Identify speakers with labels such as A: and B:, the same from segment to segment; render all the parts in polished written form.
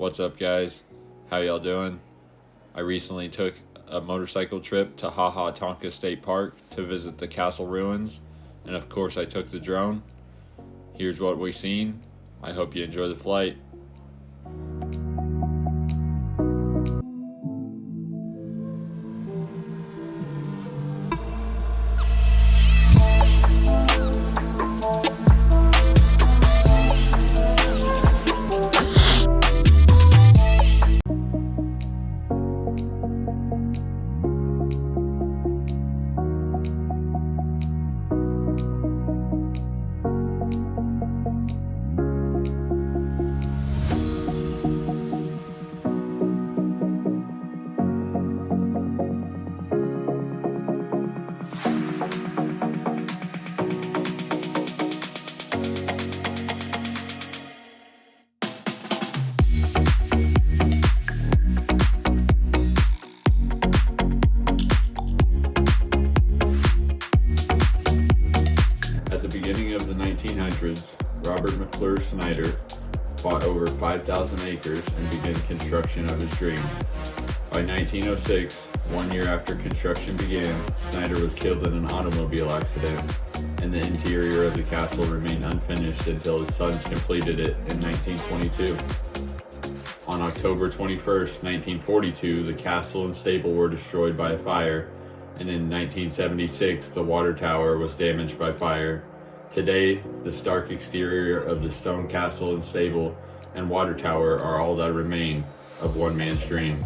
A: What's up, guys? How y'all doing? I recently took a motorcycle trip to Tonka State Park to visit the castle ruins, and of course I took the drone. Here's what we seen. I hope you enjoy the flight. At the beginning of the 1900s, Robert Snyder bought over 5,000 acres and began construction of his dream. By 1906, 1 year after construction began, Snyder was killed in an automobile accident, and the interior of the castle remained unfinished until his sons completed it in 1922. On October 21st, 1942, the castle and stable were destroyed by a fire, and in 1976, the water tower was damaged by fire. Today, the stark exterior of the stone castle and stable and water tower are all that remain of one man's dream.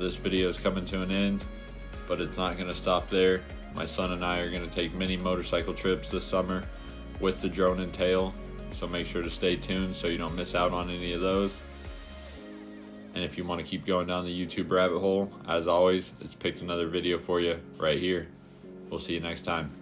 A: this video is coming to an end, but it's not going to stop there. My son and I are going to take many motorcycle trips this summer with the drone and tail, so make sure to stay tuned so you don't miss out on any of those. And if you want to keep going down the YouTube rabbit hole, as always, it's picked another video for you right here. We'll see you next time.